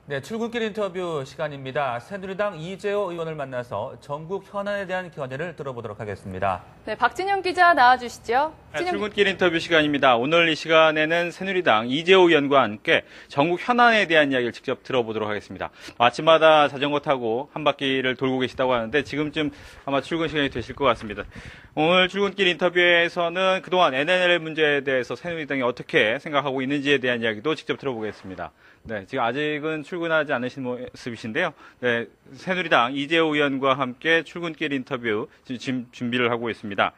네, 출근길 인터뷰 시간입니다. 새누리당 이재호 의원을 만나서 전국 현안에 대한 견해를 들어보도록 하겠습니다. 네, 박진영 기자 나와주시죠. 출근길 인터뷰 시간입니다. 오늘 이 시간에는 새누리당 이재호 의원과 함께 전국 현안에 대한 이야기를 직접 들어보도록 하겠습니다. 아침마다 자전거 타고 한 바퀴를 돌고 계시다고 하는데 지금쯤 아마 출근 시간이 되실 것 같습니다. 오늘 출근길 인터뷰에서는 그동안 NLL 문제에 대해서 새누리당이 어떻게 생각하고 있는지에 대한 이야기도 직접 들어보겠습니다. 네, 지금 아직은 출근하지 않으신 모습이신데요. 네, 새누리당 이재호 의원과 함께 출근길 인터뷰 지금 준비를 하고 있습니다.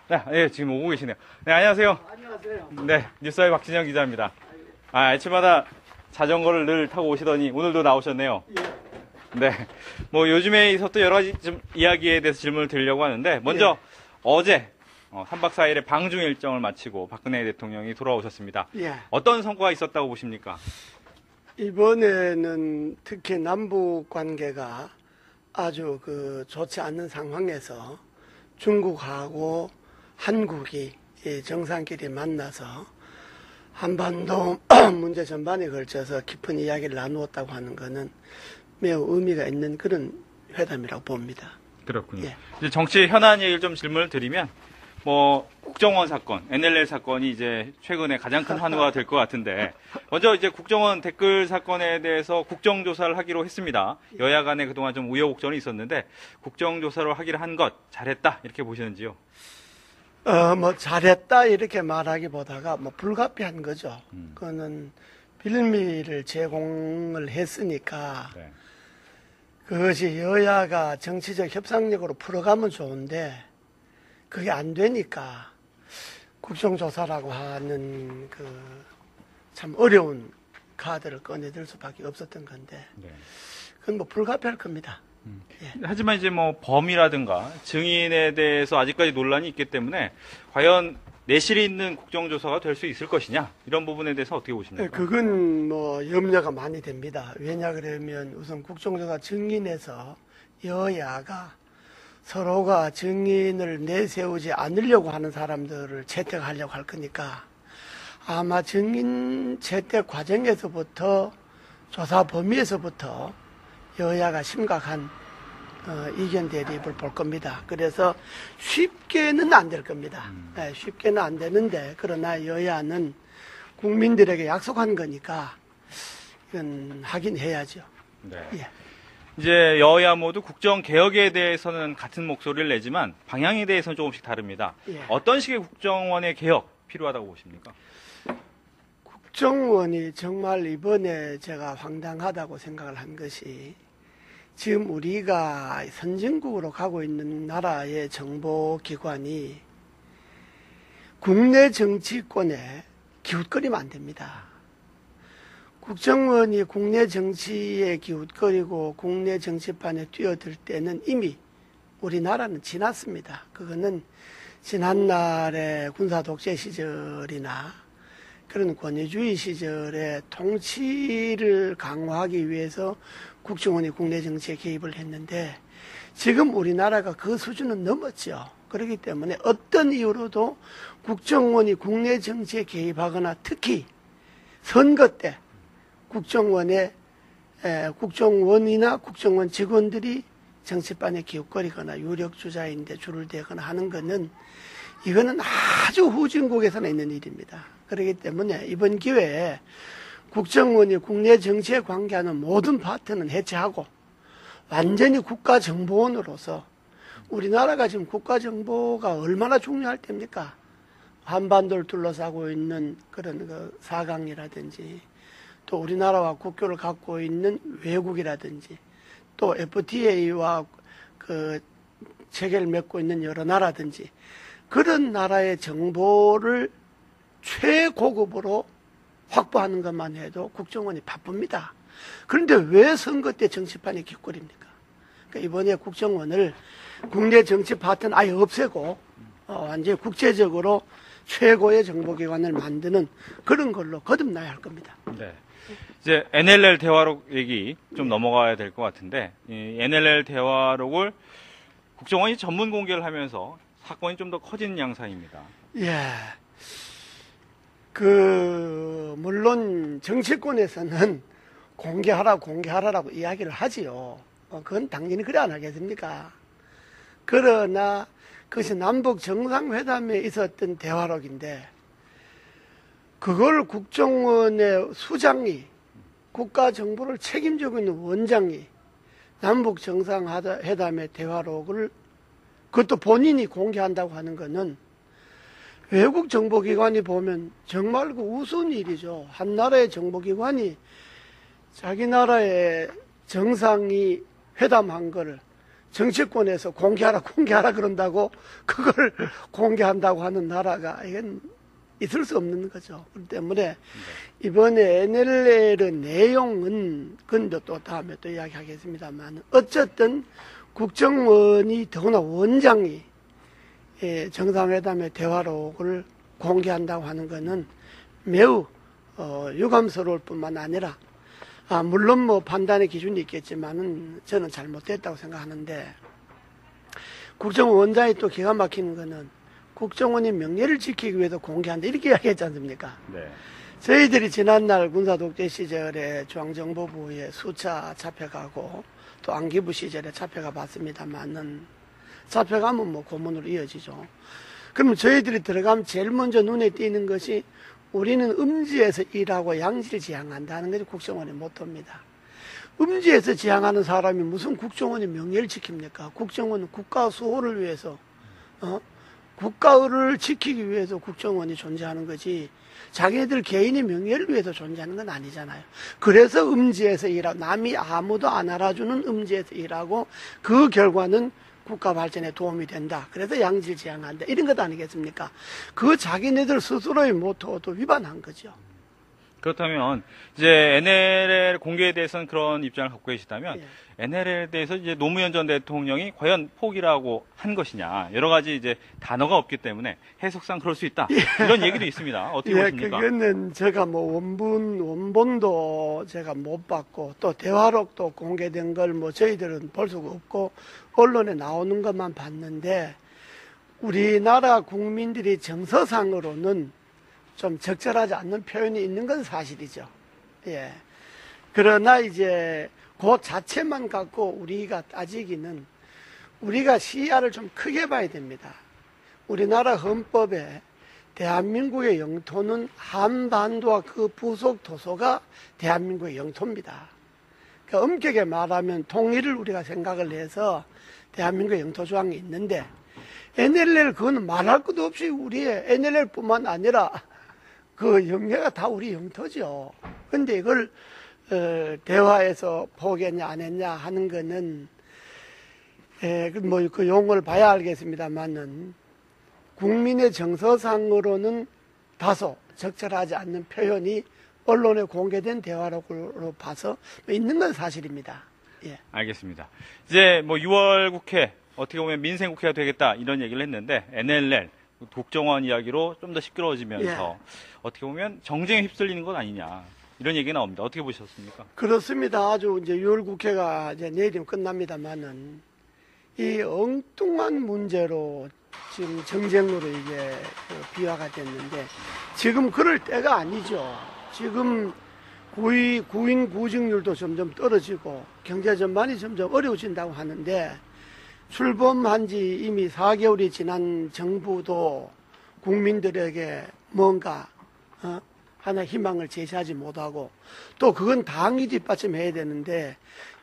네, 지금 오고 계시네요. 네, 안녕하세요. 안녕하세요. 네, 뉴스와의 박진영 기자입니다. 아침마다 자전거를 늘 타고 오시더니 오늘도 나오셨네요. 예. 네, 뭐 요즘에 있었던 여러 가지 좀 이야기에 대해서 질문을 드리려고 하는데 먼저 어제 3박 4일의 방중 일정을 마치고 박근혜 대통령이 돌아오셨습니다. 예. 어떤 성과가 있었다고 보십니까? 이번에는 특히 남북 관계가 아주 좋지 않는 상황에서 중국하고 한국이 정상끼리 만나서 한반도 문제 전반에 걸쳐서 깊은 이야기를 나누었다고 하는 것은 매우 의미가 있는 그런 회담이라고 봅니다. 그렇군요. 예. 이제 정치 현안 얘기를 좀 질문을 드리면 국정원 사건, NLL 사건이 이제 최근에 가장 큰 환호가 될 것 같은데, 먼저 이제 국정원 댓글 사건에 대해서 국정조사를 하기로 했습니다. 여야 간에 그동안 좀 우여곡절이 있었는데, 국정조사를 하기로 한 것, 잘했다, 이렇게 보시는지요? 잘했다, 이렇게 말하기보다가 불가피한 거죠. 그거는 빌미를 제공을 했으니까, 네. 그것이 여야가 정치적 협상력으로 풀어가면 좋은데, 그게 안 되니까 국정조사라고 하는 참 어려운 카드를 꺼내들 수밖에 없었던 건데 네. 그건 불가피할 겁니다. 예. 하지만 이제 범이라든가 증인에 대해서 아직까지 논란이 있기 때문에 과연 내실이 있는 국정조사가 될 수 있을 것이냐 이런 부분에 대해서 어떻게 보십니까? 그건 염려가 많이 됩니다. 왜냐 그러면 우선 국정조사 증인에서 여야가 서로가 증인을 내세우지 않으려고 하는 사람들을 채택하려고 할 거니까 아마 증인 채택 과정에서부터 조사 범위에서부터 여야가 심각한 이견 대립을 볼 겁니다. 그래서 쉽게는 안 될 겁니다. 네, 쉽게는 안 되는데 그러나 여야는 국민들에게 약속한 거니까 이건 하긴 해야죠. 네. 예. 이제 여야 모두 국정개혁에 대해서는 같은 목소리를 내지만 방향에 대해서는 조금씩 다릅니다. 예. 어떤 식의 국정원의 개혁 필요하다고 보십니까? 국정원이 정말 이번에 제가 황당하다고 생각을 한 것이 지금 우리가 선진국으로 가고 있는 나라의 정보기관이 국내 정치권에 기웃거리면 안 됩니다. 국정원이 국내 정치에 기웃거리고 국내 정치판에 뛰어들 때는 이미 우리나라는 지났습니다. 그거는 지난날의 군사 독재 시절이나 그런 권위주의 시절에 통치를 강화하기 위해서 국정원이 국내 정치에 개입을 했는데 지금 우리나라가 그 수준은 넘었죠. 그렇기 때문에 어떤 이유로도 국정원이 국내 정치에 개입하거나 특히 선거 때 국정원이나 국정원 직원들이 정치판에 기웃거리거나 유력 주자인데 줄을 대거나 하는 것은 이거는 아주 후진국에서는 있는 일입니다. 그렇기 때문에 이번 기회에 국정원이 국내 정치에 관계하는 모든 파트는 해체하고 완전히 국가정보원으로서 우리나라가 지금 국가정보가 얼마나 중요할 때입니까? 한반도를 둘러싸고 있는 그런 사강이라든지 또 우리나라와 국교를 갖고 있는 외국이라든지 또 FTA와 체계를 맺고 있는 여러 나라든지 그런 나라의 정보를 최고급으로 확보하는 것만 해도 국정원이 바쁩니다. 그런데 왜 선거 때 정치판이 기웃거립니까? 그러니까 이번에 국정원을 국내 정치 파트는 아예 없애고 완전히 국제적으로 최고의 정보기관을 만드는 그런 걸로 거듭나야 할 겁니다. 네. 이제 NLL 대화록 얘기 좀 넘어가야 될 것 같은데 이 NLL 대화록을 국정원이 전문 공개를 하면서 사건이 좀 더 커지는 양상입니다. 예. 물론 정치권에서는 공개하라라고 이야기를 하지요. 그건 당연히 그래 안 하겠습니까? 그러나 그것이 남북 정상회담에 있었던 대화록인데 그걸 국정원의 수장이 국가정보를 책임지고 있는 원장이 남북 정상회담의 대화록을 그것도 본인이 공개한다고 하는 것은 외국 정보기관이 보면 정말 그 우스운 일이죠. 한 나라의 정보기관이 자기 나라의 정상이 회담한 거를 정치권에서 공개하라 그런다고 그걸 공개한다고 하는 나라가 이건 있을 수 없는 거죠. 그렇기 때문에 이번에 NLL 내용은 그건 또 다음에 또 이야기하겠습니다만 어쨌든 국정원이 더구나 원장이 정상회담의 대화록을 공개한다고 하는 것은 매우 유감스러울 뿐만 아니라 물론 뭐 판단의 기준이 있겠지만은 저는 잘못됐다고 생각하는데 국정원 원장이 또 기가 막히는 거는 국정원이 명예를 지키기 위해서 공개한다 이렇게 이야기했지 않습니까? 네. 저희들이 지난날 군사독재 시절에 중앙정보부에 수차 잡혀가고 또 안기부 시절에 잡혀가 봤습니다만은 잡혀가면 뭐 고문으로 이어지죠. 그러면 저희들이 들어가면 제일 먼저 눈에 띄는 것이 우리는 음지에서 일하고 양지를 지향한다는 것이 국정원의 모토입니다. 음지에서 지향하는 사람이 무슨 국정원의 명예를 지킵니까? 국정원은 국가 수호를 위해서 국가를 지키기 위해서 국정원이 존재하는 거지 자기네들 개인의 명예를 위해서 존재하는 건 아니잖아요. 그래서 음지에서 일하고 남이 아무도 안 알아주는 음지에서 일하고 그 결과는 국가 발전에 도움이 된다. 그래서 양질 지향한다. 이런 것 아니겠습니까? 그 자기네들 스스로의 모토도 위반한 거죠. 그렇다면 이제 NLL 공개에 대해서는 그런 입장을 갖고 계시다면 예. NLL에 대해서 이제 노무현 전 대통령이 과연 포기라고 한 것이냐 여러 가지 이제 단어가 없기 때문에 해석상 그럴 수 있다 이런 얘기도 있습니다. 어떻게 보십니까? 그거는 제가 뭐 원본도 제가 못 봤고 또 대화록도 공개된 걸 뭐 저희들은 볼 수가 없고 언론에 나오는 것만 봤는데 우리나라 국민들이 정서상으로는 좀 적절하지 않는 표현이 있는 건 사실이죠. 예. 그러나 이제 그 자체만 갖고 우리가 따지기는 우리가 시야를 좀 크게 봐야 됩니다. 우리나라 헌법에 대한민국의 영토는 한반도와 그 부속 도서가 대한민국의 영토입니다. 그러니까 엄격하게 말하면 통일을 우리가 생각을 해서 대한민국의 영토 조항이 있는데 NLL 그거는 말할 것도 없이 우리의 NLL뿐만 아니라 그 영해가 다 우리 영토죠. 근데 이걸 대화에서 포기했냐 안 했냐 하는 거는 뭐 그 용어를 봐야 알겠습니다만은 국민의 정서상으로는 다소 적절하지 않는 표현이 언론에 공개된 대화록으로 봐서 있는 건 사실입니다. 예. 알겠습니다. 이제 뭐 6월 국회 어떻게 보면 민생 국회가 되겠다 이런 얘기를 했는데 NLL 국정원 이야기로 좀 더 시끄러워지면서 어떻게 보면 정쟁에 휩쓸리는 건 아니냐 이런 얘기 나옵니다. 어떻게 보셨습니까? 그렇습니다. 아주 이제 6월 국회가 이제 내일이면 끝납니다만은 이 엉뚱한 문제로 지금 정쟁으로 이게 비화가 됐는데 지금 그럴 때가 아니죠. 지금 구인 구직률도 점점 떨어지고 경제 전반이 점점 어려워진다고 하는데 출범한 지 이미 4개월이 지난 정부도 국민들에게 뭔가 하나 희망을 제시하지 못하고 또 그건 당이 뒷받침해야 되는데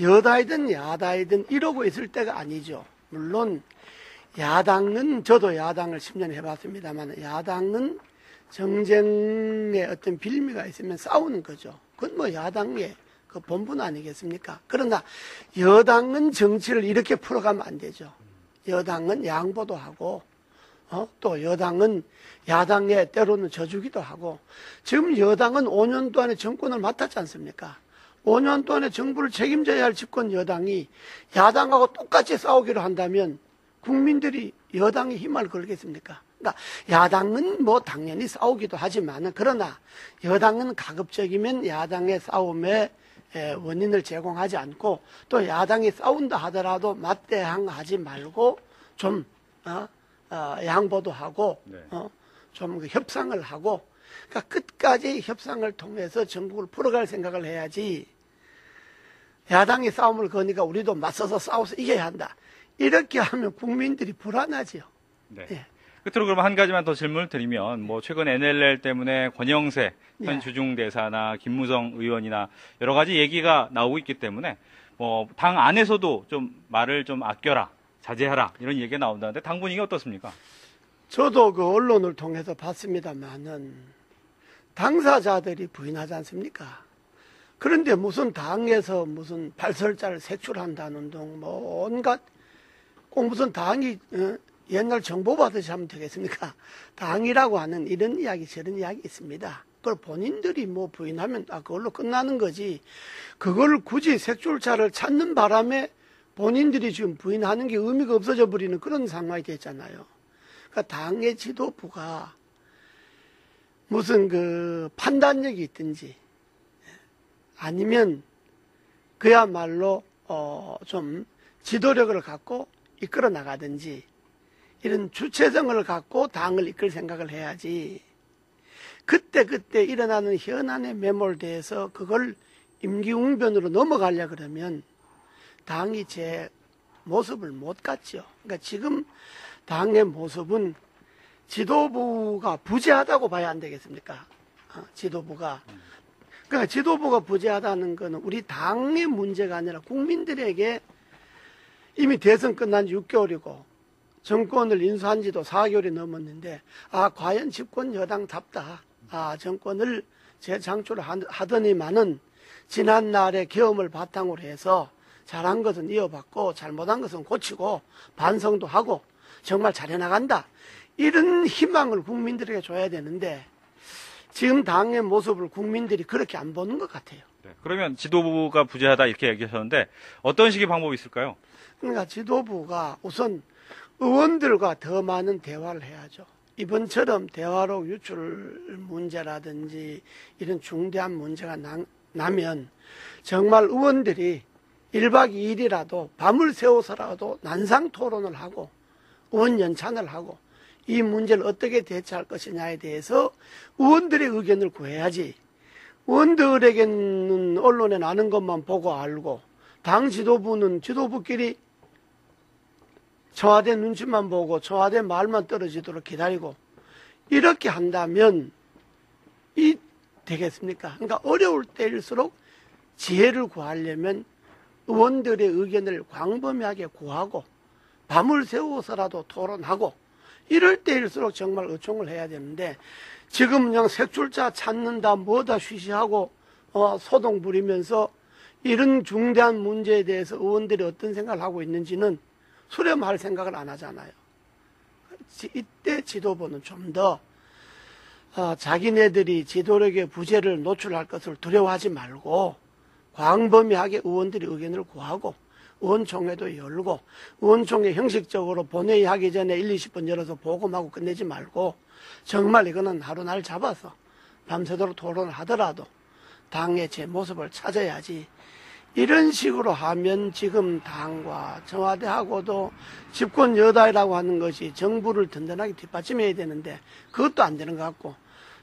여당이든 야당이든 이러고 있을 때가 아니죠. 물론 야당은 저도 야당을 10년 해봤습니다만 야당은 정쟁의 어떤 빌미가 있으면 싸우는 거죠. 그건 뭐 야당의 그 본분 아니겠습니까? 그러나 여당은 정치를 이렇게 풀어가면 안 되죠. 여당은 양보도 하고 또 여당은 야당에 때로는 져주기도 하고 지금 여당은 5년 동안에 정권을 맡았지 않습니까? 5년 동안에 정부를 책임져야 할 집권 여당이 야당하고 똑같이 싸우기로 한다면 국민들이 여당에 힘을 걸겠습니까? 그러니까 야당은 뭐 당연히 싸우기도 하지만 그러나 여당은 가급적이면 야당의 싸움에 원인을 제공하지 않고 또 야당이 싸운다 하더라도 맞대항하지 말고 좀 양보도 하고 좀 협상을 하고 그러니까 끝까지 협상을 통해서 정국을 풀어갈 생각을 해야지 야당이 싸움을 거니까 우리도 맞서서 싸워서 이겨야 한다. 이렇게 하면 국민들이 불안하지요. 네. 예. 끝으로 그러면 한 가지만 더 질문을 드리면 뭐 최근 NLL 때문에 권영세 현 네. 주중대사나 김무성 의원이나 여러 가지 얘기가 나오고 있기 때문에 뭐 당 안에서도 좀 말을 좀 아껴라, 자제하라 이런 얘기가 나온다는데 당 분위기 어떻습니까? 저도 그 언론을 통해서 봤습니다만은 당사자들이 부인하지 않습니까? 그런데 무슨 당에서 무슨 발설자를 색출한다는 등 뭐 온갖 꼭 무슨 당이 옛날 정보 받으시 하면 되겠습니까? 당이라고 하는 이런 이야기 저런 이야기 있습니다. 그걸 본인들이 뭐 부인하면 그걸로 끝나는 거지. 그걸 굳이 색출자를 찾는 바람에 본인들이 지금 부인하는 게 의미가 없어져 버리는 그런 상황이 됐잖아요. 그러니까 당의 지도부가 무슨 그 판단력이 있든지 아니면 그야말로 좀 지도력을 갖고 이끌어 나가든지 이런 주체성을 갖고 당을 이끌 생각을 해야지. 그때 일어나는 현안에 매몰돼서 그걸 임기응변으로 넘어가려 그러면 당이 제 모습을 못 갖죠. 그러니까 지금 당의 모습은 지도부가 부재하다고 봐야 안 되겠습니까? 지도부가. 그러니까 지도부가 부재하다는 것은 우리 당의 문제가 아니라 국민들에게 이미 대선 끝난 지 6개월이고 정권을 인수한 지도 4개월이 넘었는데 과연 집권 여당답다. 정권을 재창출하더니만은 지난날의 경험을 바탕으로 해서 잘한 것은 이어받고 잘못한 것은 고치고 반성도 하고 정말 잘해나간다. 이런 희망을 국민들에게 줘야 되는데 지금 당의 모습을 국민들이 그렇게 안 보는 것 같아요. 네. 그러면 지도부가 부재하다 이렇게 얘기하셨는데 어떤 식의 방법이 있을까요? 그러니까 지도부가 우선 의원들과 더 많은 대화를 해야죠. 이번처럼 대화로 유출 문제라든지 이런 중대한 문제가 나면 정말 의원들이 1박 2일이라도 밤을 새워서라도 난상 토론을 하고 의원 연찬을 하고 이 문제를 어떻게 대처할 것이냐에 대해서 의원들의 의견을 구해야지. 의원들에게는 언론에 나는 것만 보고 알고 당 지도부는 지도부끼리 청와대 눈치만 보고 청와대 말만 떨어지도록 기다리고 이렇게 한다면 되겠습니까? 그러니까 어려울 때일수록 지혜를 구하려면 의원들의 의견을 광범위하게 구하고 밤을 새워서라도 토론하고 이럴 때일수록 정말 의총을 해야 되는데 지금 그냥 색출자 찾는다 뭐다 쉬쉬하고 소동 부리면서 이런 중대한 문제에 대해서 의원들이 어떤 생각을 하고 있는지는 수렴할 생각을 안 하잖아요. 이때 지도부는 좀 더 자기네들이 지도력의 부재를 노출할 것을 두려워하지 말고 광범위하게 의원들의 의견을 구하고 의원총회도 열고 의원총회 형식적으로 본회의 하기 전에 1, 20분 열어서 보고하고 끝내지 말고 정말 이거는 하루 날 잡아서 밤새도록 토론을 하더라도 당의 제 모습을 찾아야지. 이런 식으로 하면 지금 당과 청와대하고도 집권 여당이라고 하는 것이 정부를 든든하게 뒷받침해야 되는데 그것도 안 되는 것 같고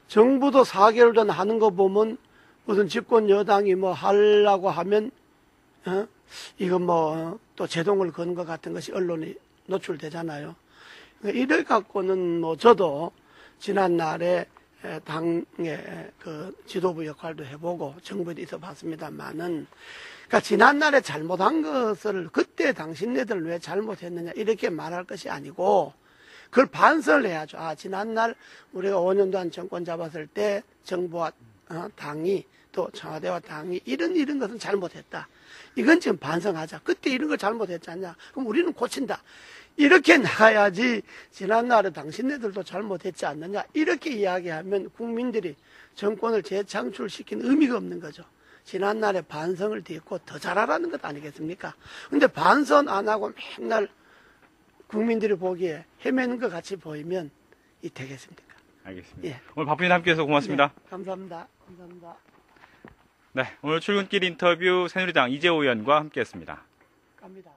정부도 4개월 전 하는 거 보면 무슨 집권 여당이 뭐 하려고 하면 이거 뭐 또 제동을 거는 것 같은 것이 언론에 노출되잖아요. 이래 갖고는 뭐 저도 지난날에 당의 그 지도부 역할도 해보고 정부에도 있어 봤습니다만은 그러니까 지난날에 잘못한 것을 그때 당신네들 왜 잘못했느냐 이렇게 말할 것이 아니고 그걸 반성을 해야죠. 지난날 우리가 5년 동안 정권 잡았을 때 정부와 당이 또 청와대와 당이 이런 것은 잘못했다. 이건 지금 반성하자. 그때 이런 걸 잘못했지 않냐. 그럼 우리는 고친다. 이렇게 나가야지 지난날에 당신네들도 잘못했지 않느냐. 이렇게 이야기하면 국민들이 정권을 재창출시킨 의미가 없는 거죠. 지난날에 반성을 딛고 더 잘하라는 것 아니겠습니까? 근데 반성 안 하고 맨날 국민들이 보기에 헤매는 것 같이 보이면 이 되겠습니까? 알겠습니다. 예. 오늘 바쁜 일 함께해서 고맙습니다. 네, 감사합니다. 감사합니다. 네, 오늘 출근길 인터뷰 새누리당 이재호 의원과 함께했습니다. 갑니다.